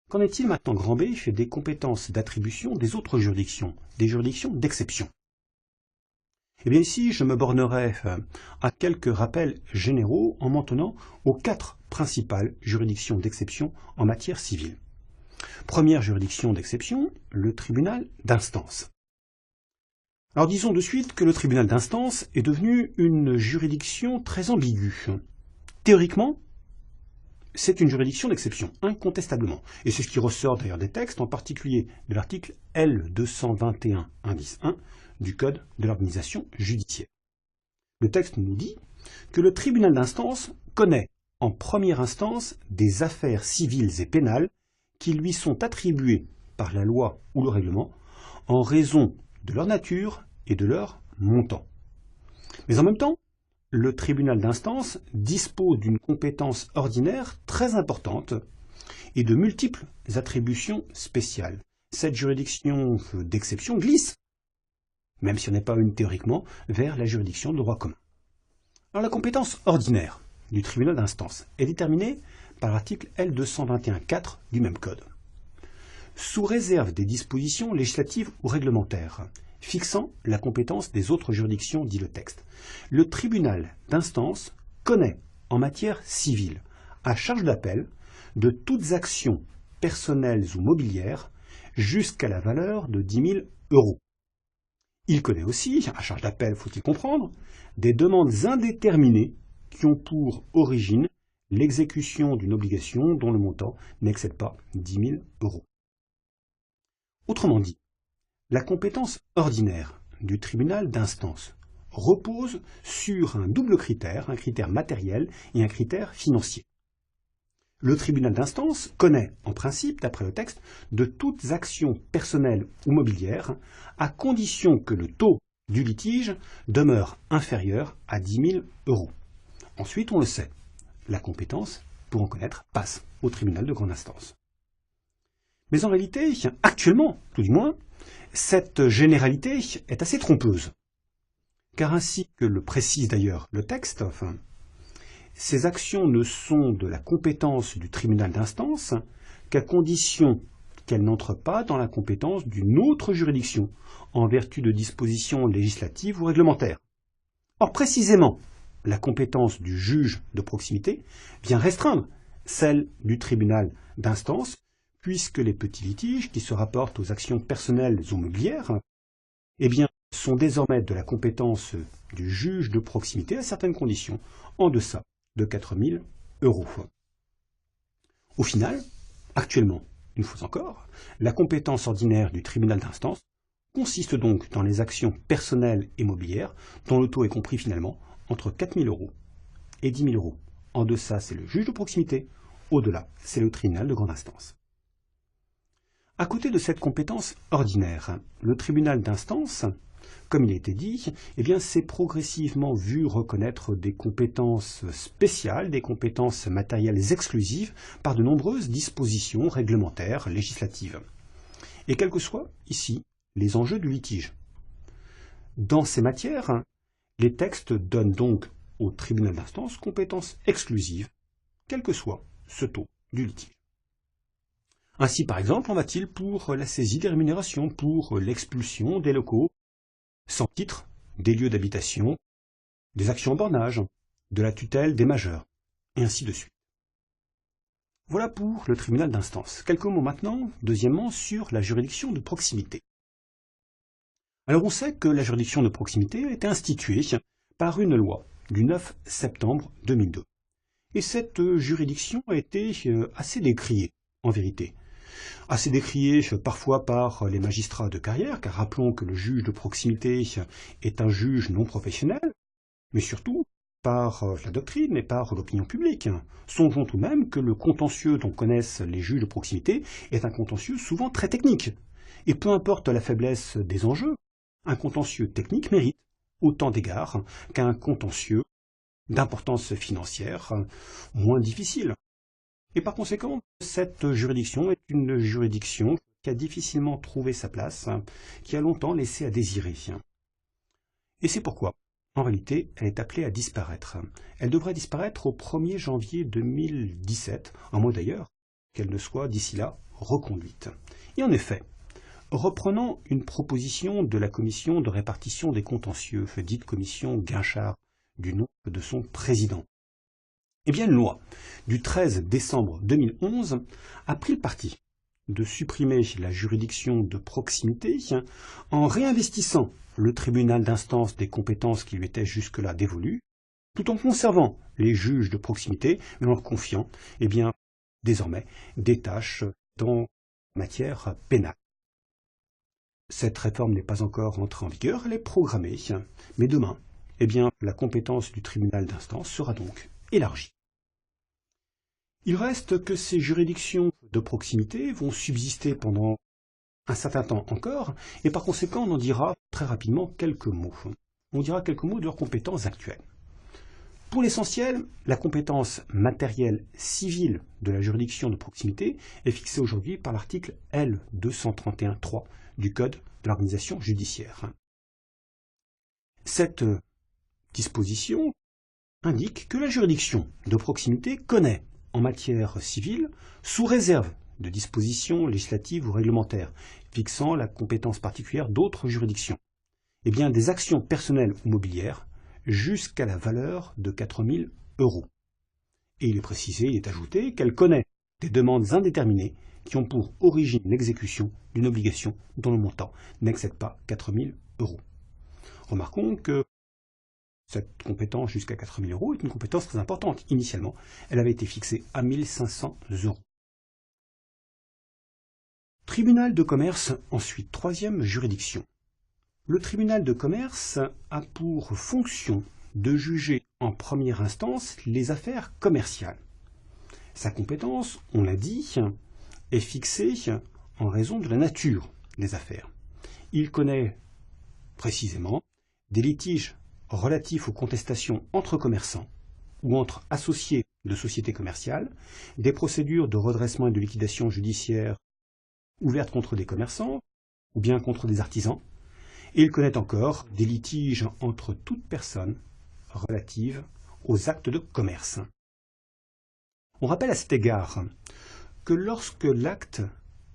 Qu'en est-il maintenant, grand B, des compétences d'attribution des autres juridictions, des juridictions d'exception? Eh bien ici, je me bornerai à quelques rappels généraux en m'en tenant aux 4 principales juridictions d'exception en matière civile. Première juridiction d'exception, le tribunal d'instance. Alors disons de suite que le tribunal d'instance est devenu une juridiction très ambiguë. Théoriquement, c'est une juridiction d'exception, incontestablement. Et c'est ce qui ressort d'ailleurs des textes, en particulier de l'article L221 indice 1 du Code de l'organisation judiciaire. Le texte nous dit que le tribunal d'instance connaît en première instance des affaires civiles et pénales qui lui sont attribuées par la loi ou le règlement en raison de leur nature et de leur montant. Mais en même temps, le tribunal d'instance dispose d'une compétence ordinaire très importante et de multiples attributions spéciales. Cette juridiction d'exception glisse, même si on n'est pas une théoriquement, vers la juridiction de droit commun. Alors la compétence ordinaire du tribunal d'instance est déterminée par l'article L221-4 du même code. Sous réserve des dispositions législatives ou réglementaires fixant la compétence des autres juridictions, dit le texte, le tribunal d'instance connaît en matière civile, à charge d'appel, de toutes actions personnelles ou mobilières jusqu'à la valeur de 10 000 €. Il connaît aussi, à charge d'appel faut-il comprendre, des demandes indéterminées qui ont pour origine l'exécution d'une obligation dont le montant n'excède pas 10 000 €. Autrement dit, la compétence ordinaire du tribunal d'instance repose sur un double critère, un critère matériel et un critère financier. Le tribunal d'instance connaît, en principe, d'après le texte, de toutes actions personnelles ou mobilières, à condition que le taux du litige demeure inférieur à 10 000 €. Ensuite, on le sait, la compétence, pour en connaître, passe au tribunal de grande instance. Mais en réalité, actuellement, tout du moins, cette généralité est assez trompeuse. Car ainsi que le précise d'ailleurs le texte, ces actions ne sont de la compétence du tribunal d'instance qu'à condition qu'elles n'entrent pas dans la compétence d'une autre juridiction, en vertu de dispositions législatives ou réglementaires. Or, précisément, la compétence du juge de proximité vient restreindre celle du tribunal d'instance, puisque les petits litiges qui se rapportent aux actions personnelles ou mobilières, eh bien, sont désormais de la compétence du juge de proximité à certaines conditions, en deçà de 4 000 €. Au final, actuellement, une fois encore, la compétence ordinaire du tribunal d'instance consiste donc dans les actions personnelles et mobilières, dont le taux est compris finalement entre 4 000 € et 10 000 €. En deçà, c'est le juge de proximité, au-delà, c'est le tribunal de grande instance. À côté de cette compétence ordinaire, le tribunal d'instance, comme il a été dit, eh bien, s'est progressivement vu reconnaître des compétences spéciales, des compétences matérielles exclusives par de nombreuses dispositions réglementaires législatives. Et quels que soient, ici, les enjeux du litige. Dans ces matières, les textes donnent donc au tribunal d'instance compétences exclusives, quel que soit ce taux du litige. Ainsi, par exemple, en va-t-il pour la saisie des rémunérations, pour l'expulsion des locaux sans titre, des lieux d'habitation, des actions en bornage, de la tutelle des majeurs, et ainsi de suite. Voilà pour le tribunal d'instance. Quelques mots maintenant, deuxièmement, sur la juridiction de proximité. Alors on sait que la juridiction de proximité a été instituée par une loi du 9 septembre 2002. Et cette juridiction a été assez décriée, en vérité. Assez décriée parfois par les magistrats de carrière, car rappelons que le juge de proximité est un juge non professionnel, mais surtout par la doctrine et par l'opinion publique. Songeons tout de même que le contentieux dont connaissent les juges de proximité est un contentieux souvent très technique. Et peu importe la faiblesse des enjeux, un contentieux technique mérite autant d'égards qu'un contentieux d'importance financière moins difficile. Et par conséquent, cette juridiction est une juridiction qui a difficilement trouvé sa place, qui a longtemps laissé à désirer. Et c'est pourquoi, en réalité, elle est appelée à disparaître. Elle devrait disparaître au 1er janvier 2017, à moins d'ailleurs qu'elle ne soit d'ici là reconduite. Et en effet, reprenant une proposition de la commission de répartition des contentieux, dite commission Guinchard, du nom de son président, eh bien, une loi du 13 décembre 2011 a pris le parti de supprimer la juridiction de proximité en réinvestissant le tribunal d'instance des compétences qui lui étaient jusque-là dévolues, tout en conservant les juges de proximité, mais en leur confiant, eh bien, désormais, des tâches en matière pénale. Cette réforme n'est pas encore entrée en vigueur, elle est programmée, mais demain, eh bien, la compétence du tribunal d'instance sera donc élargie. Il reste que ces juridictions de proximité vont subsister pendant un certain temps encore, et par conséquent, on en dira très rapidement quelques mots. On dira quelques mots de leurs compétences actuelles. Pour l'essentiel, la compétence matérielle civile de la juridiction de proximité est fixée aujourd'hui par l'article L231-3 du Code de l'organisation judiciaire. Cette disposition indique que la juridiction de proximité connaît, en matière civile, sous réserve de dispositions législatives ou réglementaires fixant la compétence particulière d'autres juridictions, eh bien, des actions personnelles ou mobilières jusqu'à la valeur de 4 000 €. Et il est précisé, il est ajouté, qu'elle connaît des demandes indéterminées qui ont pour origine l'exécution d'une obligation dont le montant n'excède pas 4 000 €. Remarquons que cette compétence jusqu'à 4 000 € est une compétence très importante. Initialement, elle avait été fixée à 1 500 €. Tribunal de commerce, ensuite, troisième juridiction. Le tribunal de commerce a pour fonction de juger en première instance les affaires commerciales. Sa compétence, on l'a dit, est fixée en raison de la nature des affaires. Il connaît précisément des litiges relatifs aux contestations entre commerçants ou entre associés de sociétés commerciales, des procédures de redressement et de liquidation judiciaire ouvertes contre des commerçants ou bien contre des artisans, et il connaît encore des litiges entre toutes personnes relatives aux actes de commerce. On rappelle à cet égard que lorsque l'acte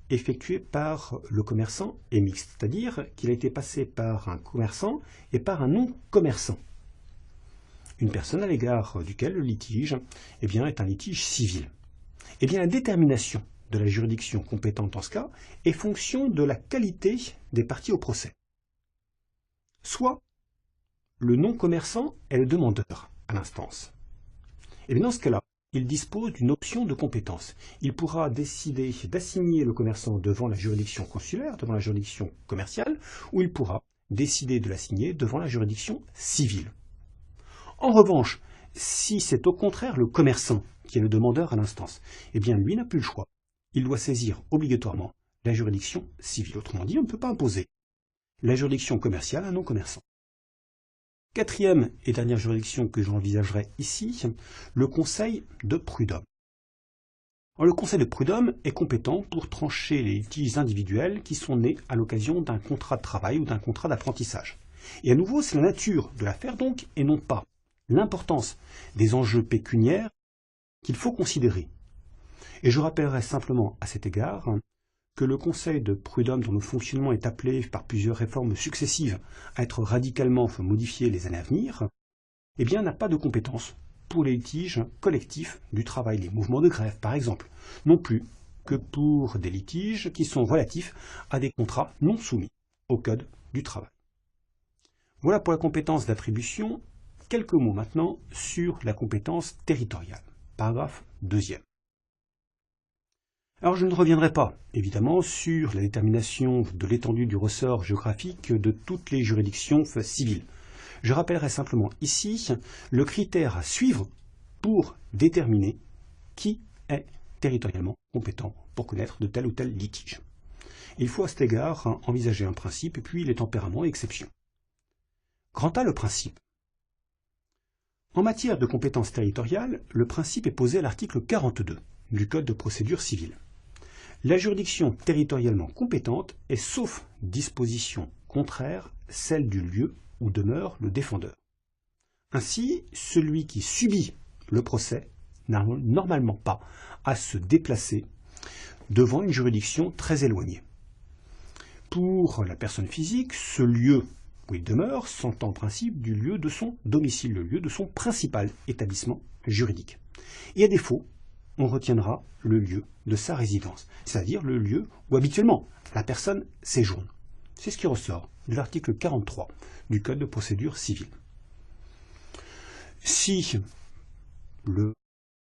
effectué par le commerçant est mixte, c'est-à-dire qu'il a été passé par un commerçant et par un non-commerçant, une personne à l'égard duquel le litige eh bien, est un litige civil, eh bien, la détermination de la juridiction compétente dans ce cas est fonction de la qualité des parties au procès. Soit le non-commerçant est le demandeur à l'instance. Et bien dans ce cas-là, il dispose d'une option de compétence. Il pourra décider d'assigner le commerçant devant la juridiction consulaire, devant la juridiction commerciale, ou il pourra décider de l'assigner devant la juridiction civile. En revanche, si c'est au contraire le commerçant qui est le demandeur à l'instance, eh bien lui n'a plus le choix. Il doit saisir obligatoirement la juridiction civile. Autrement dit, on ne peut pas imposer la juridiction commerciale à un non-commerçant. Quatrième et dernière juridiction que j'envisagerai ici, le Conseil de prud'homme. Alors, le Conseil de prud'homme est compétent pour trancher les litiges individuels qui sont nés à l'occasion d'un contrat de travail ou d'un contrat d'apprentissage. Et à nouveau, c'est la nature de l'affaire donc, et non pas l'importance des enjeux pécuniaires qu'il faut considérer. Et je rappellerai simplement à cet égard que le Conseil de prud'homme dont le fonctionnement est appelé par plusieurs réformes successives à être radicalement modifié les années à venir, eh bien n'a pas de compétence pour les litiges collectifs du travail, les mouvements de grève par exemple, non plus que pour des litiges qui sont relatifs à des contrats non soumis au Code du travail. Voilà pour la compétence d'attribution. Quelques mots maintenant sur la compétence territoriale. Paragraphe 2e. Alors je ne reviendrai pas, évidemment, sur la détermination de l'étendue du ressort géographique de toutes les juridictions civiles. Je rappellerai simplement ici le critère à suivre pour déterminer qui est territorialement compétent pour connaître de tel ou tel litige. Il faut à cet égard envisager un principe et puis les tempéraments et exceptions. Quant à le principe, en matière de compétence territoriale, le principe est posé à l'article 42 du Code de procédure civile. La juridiction territorialement compétente est, sauf disposition contraire, celle du lieu où demeure le défendeur. Ainsi, celui qui subit le procès n'a normalement pas à se déplacer devant une juridiction très éloignée. Pour la personne physique, ce lieu où il demeure s'entend en principe du lieu de son domicile, le lieu de son principal établissement juridique. Et à défaut, on retiendra le lieu de sa résidence, c'est-à-dire le lieu où habituellement la personne séjourne. C'est ce qui ressort de l'article 43 du Code de procédure civile. Si le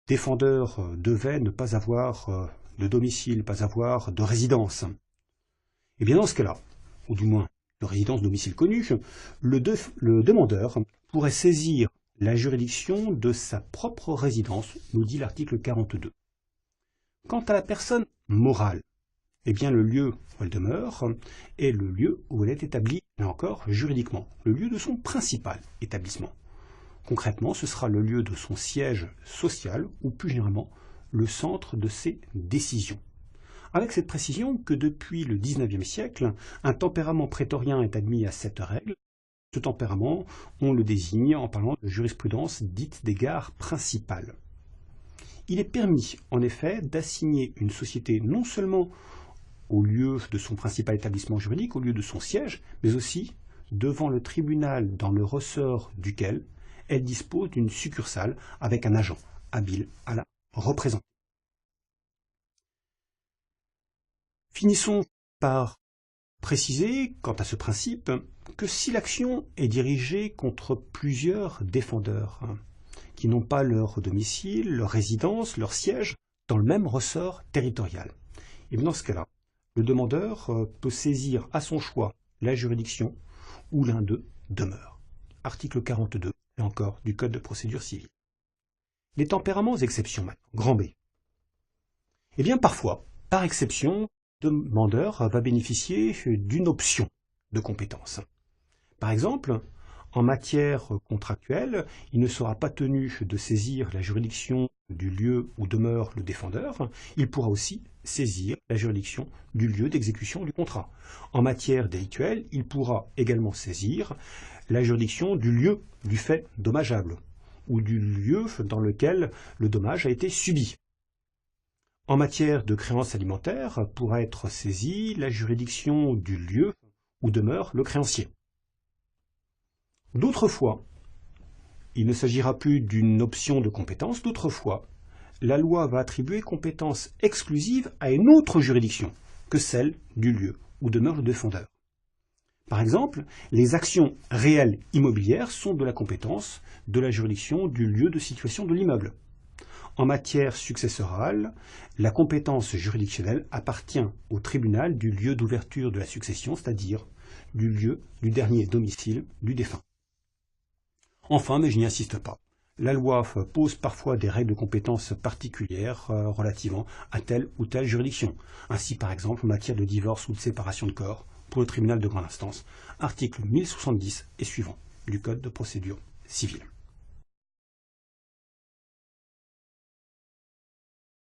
défendeur devait ne pas avoir de domicile, pas avoir de résidence, et bien dans ce cas-là, ou du moins de résidence domicile connue, le demandeur pourrait saisir la juridiction de sa propre résidence, nous dit l'article 42. Quant à la personne morale, eh bien le lieu où elle demeure est le lieu où elle est établie, là encore juridiquement, le lieu de son principal établissement. Concrètement, ce sera le lieu de son siège social, ou plus généralement, le centre de ses décisions. Avec cette précision que depuis le XIXe siècle, un tempérament prétorien est admis à cette règle. Ce tempérament, on le désigne en parlant de jurisprudence dite des gares principales. Il est permis, en effet, d'assigner une société non seulement au lieu de son principal établissement juridique, au lieu de son siège, mais aussi devant le tribunal dans le ressort duquel elle dispose d'une succursale avec un agent habile à la représenter. Finissons par préciser, quant à ce principe, que si l'action est dirigée contre plusieurs défendeurs, qui n'ont pas leur domicile, leur résidence, leur siège, dans le même ressort territorial, et dans ce cas-là, le demandeur peut saisir à son choix la juridiction où l'un d'eux demeure. Article 42, et encore, du Code de procédure civile. Les tempéraments exceptions maintenant, grand B. Eh bien parfois, par exception, le demandeur va bénéficier d'une option de compétence. Par exemple, en matière contractuelle, il ne sera pas tenu de saisir la juridiction du lieu où demeure le défendeur, il pourra aussi saisir la juridiction du lieu d'exécution du contrat. En matière délictuelle, il pourra également saisir la juridiction du lieu du fait dommageable ou du lieu dans lequel le dommage a été subi. En matière de créance alimentaire, pourra être saisie la juridiction du lieu où demeure le créancier. D'autres fois, il ne s'agira plus d'une option de compétence, d'autres fois, la loi va attribuer compétence exclusive à une autre juridiction que celle du lieu où demeure le défendeur. Par exemple, les actions réelles immobilières sont de la compétence de la juridiction du lieu de situation de l'immeuble. En matière successorale, la compétence juridictionnelle appartient au tribunal du lieu d'ouverture de la succession, c'est-à-dire du lieu du dernier domicile du défunt. Enfin, mais je n'y insiste pas, la loi pose parfois des règles de compétence particulières relativement à telle ou telle juridiction. Ainsi, par exemple, en matière de divorce ou de séparation de corps, pour le tribunal de grande instance, article 1070 et suivant du Code de procédure civile.